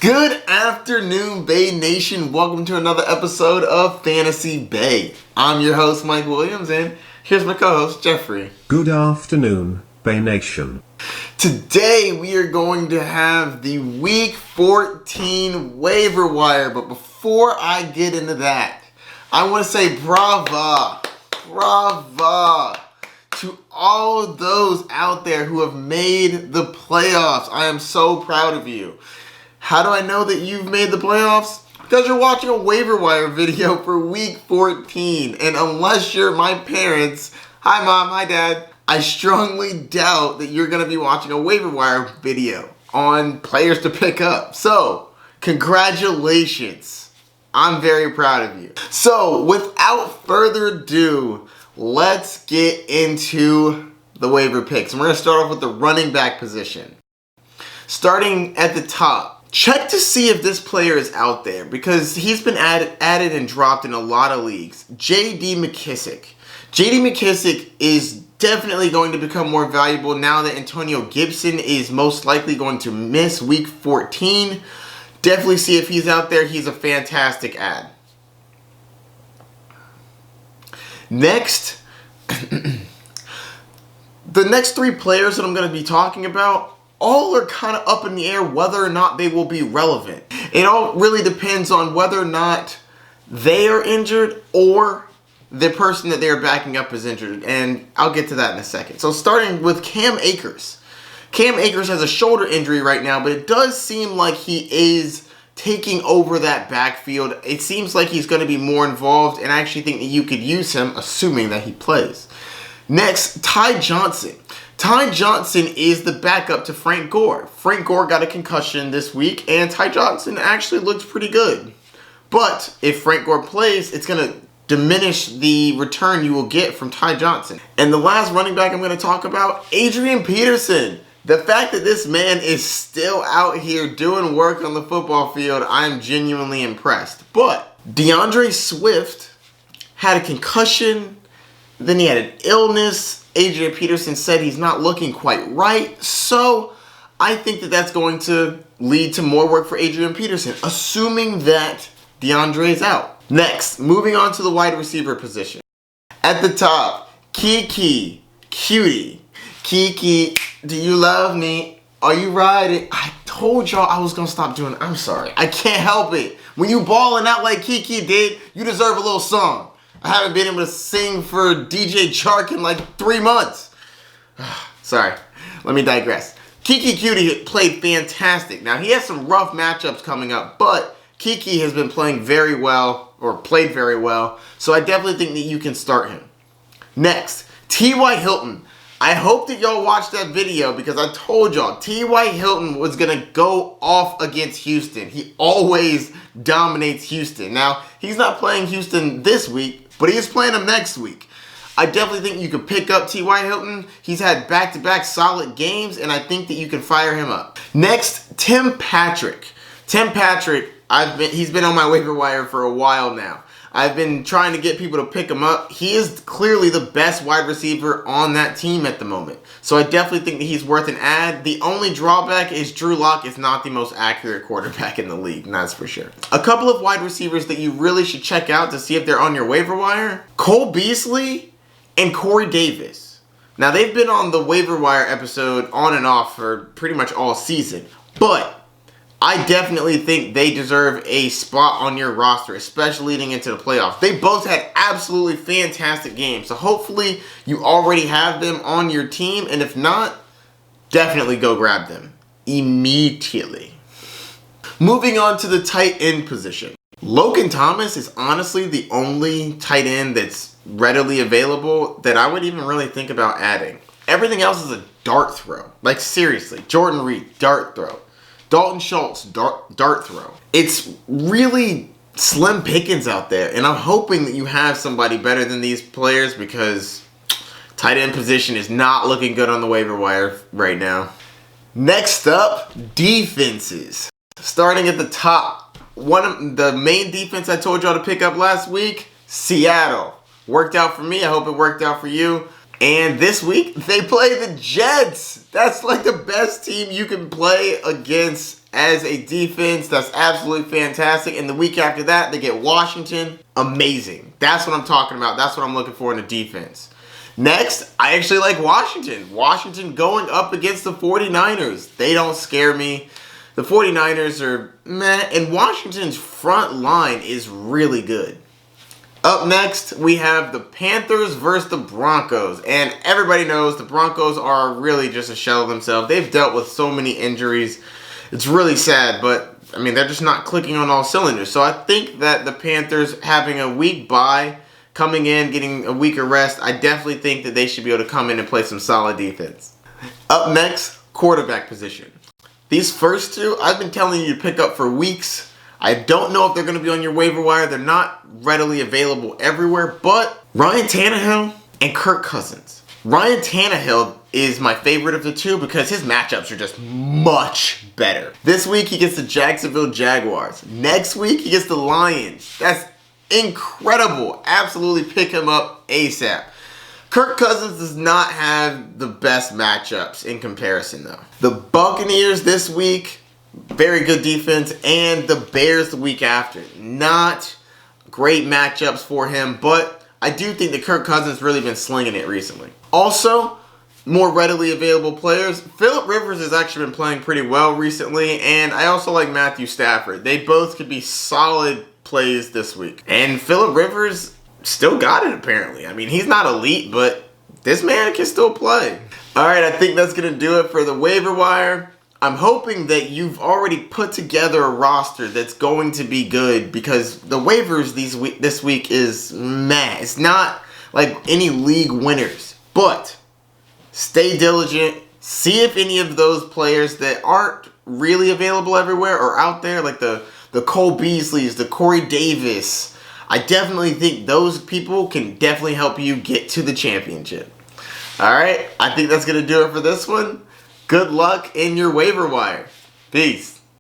Good afternoon, Bay Nation. Welcome to another episode of Fantasy Bay. I'm your host, Mike Williams, and here's my co-host, Jeffrey. Good afternoon, Bay Nation. Today, we are going to have the Week 14 waiver wire, but before I get into that, I want to say brava to all of those out there who have made the playoffs. I am so proud of you. How do I know that you've made the playoffs? Because you're watching a waiver wire video for week 14. And unless you're my parents, hi mom, hi dad, I strongly doubt that you're going to be watching a waiver wire video on players to pick up. So, congratulations. I'm very proud of you. So, without further ado, let's get into the waiver picks. And we're going to start off with the running back position. Starting at the top. Check to see if this player is out there because he's been added and dropped in a lot of leagues. J.D. McKissic. J.D. McKissic is definitely going to become more valuable now that Antonio Gibson is most likely going to miss week 14. Definitely see if he's out there. He's a fantastic add. Next, the next three players that I'm going to be talking about all are kind of up in the air whether or not they will be relevant. It all really depends on whether or not they are injured or the person that they're backing up is injured. And I'll get to that in a second. So starting with Cam Akers. Cam Akers has a shoulder injury right now, but it does seem like he is taking over that backfield. It seems like he's going to be more involved, and I actually think that you could use him, assuming that he plays. Next, Ty Johnson. Ty Johnson is the backup to Frank Gore. Frank Gore got a concussion this week, and Ty Johnson actually looks pretty good. But if Frank Gore plays, it's going to diminish the return you will get from Ty Johnson. And the last running back I'm going to talk about, Adrian Peterson. The fact that this man is still out here doing work on the football field, I'm genuinely impressed. But DeAndre Swift had a concussion, then he had an illness. Adrian Peterson said he's not looking quite right, so I think that that's going to lead to more work for Adrian Peterson, assuming that DeAndre is out. Next, moving on to the wide receiver position. At the top, Kiki, Cutie. Kiki, do you love me? Are you riding? I told y'all I was going to stop doing it. I'm sorry. I can't help it. When you balling out like Kiki did, you deserve a little song. I haven't been able to sing for DJ Chark in like 3 months. Sorry, let me digress. Kiki Cutie played fantastic. Now, he has some rough matchups coming up, but Kiki has been playing very well, or played very well, so I definitely think that you can start him. Next, T.Y. Hilton. I hope that y'all watched that video because I told y'all T.Y. Hilton was going to go off against Houston. He always dominates Houston. Now, he's not playing Houston this week, but he is playing them next week. I definitely think you could pick up T.Y. Hilton. He's had back-to-back solid games, and I think that you can fire him up. Next, Tim Patrick. Tim Patrick, he's been on my waiver wire for a while now. I've been trying to get people to pick him up. He is clearly the best wide receiver on that team at the moment. So I definitely think that he's worth an add. The only drawback is Drew Lock is not the most accurate quarterback in the league, and that's for sure. A couple of wide receivers that you really should check out to see if they're on your waiver wire. Cole Beasley and Corey Davis. Now, they've been on the waiver wire episode on and off for pretty much all season. But I definitely think they deserve a spot on your roster, especially leading into the playoffs. They both had absolutely fantastic games. So hopefully you already have them on your team. And if not, definitely go grab them immediately. Moving on to the tight end position. Logan Thomas is honestly the only tight end that's readily available that I would even really think about adding. Everything else is a dart throw. Like seriously, Jordan Reed, dart throw. Dalton Schultz, dart throw. It's really slim pickings out there, and I'm hoping that you have somebody better than these players because tight end position is not looking good on the waiver wire right now. Next up, defenses. Starting at the top, one of the main defense I told y'all to pick up last week, Seattle. Worked out for me. I hope it worked out for you. And this week, they play the Jets. That's like the best team you can play against as a defense that's absolutely fantastic. And the week after that, they get Washington. Amazing. That's what I'm talking about. That's what I'm looking for in the defense. Next, I actually like Washington. Washington going up against the 49ers. They don't scare me. The 49ers are meh, and Washington's front line is really good. Up next, we have the Panthers versus the Broncos. And everybody knows the Broncos are really just a shell of themselves. They've dealt with so many injuries. It's really sad, but, I mean, they're just not clicking on all cylinders. So I think that the Panthers having a week bye, coming in, getting a week of rest, I definitely think that they should be able to come in and play some solid defense. Up next, quarterback position. These first two, I've been telling you to pick up for weeks. I don't know if they're going to be on your waiver wire. They're not readily available everywhere, but Ryan Tannehill and Kirk Cousins. Ryan Tannehill is my favorite of the two because his matchups are just much better. This week, he gets the Jacksonville Jaguars. Next week, he gets the Lions. That's incredible. Absolutely pick him up ASAP. Kirk Cousins does not have the best matchups in comparison, though. The Buccaneers this week, very good defense, and the Bears the week after. Not great matchups for him, but I do think that Kirk Cousins really been slinging it recently. Also, more readily available players. Phillip Rivers has actually been playing pretty well recently, and I also like Matthew Stafford. They both could be solid plays this week. And Phillip Rivers still got it, apparently. I mean, he's not elite, but this man can still play. All right, I think that's going to do it for the waiver wire. I'm hoping that you've already put together a roster that's going to be good because the waivers this week is meh. It's not like any league winners, but stay diligent. See if any of those players that aren't really available everywhere are out there, like the Cole Beasleys, the Corey Davis. I definitely think those people can definitely help you get to the championship. All right, I think that's going to do it for this one. Good luck in your waiver wire. Peace.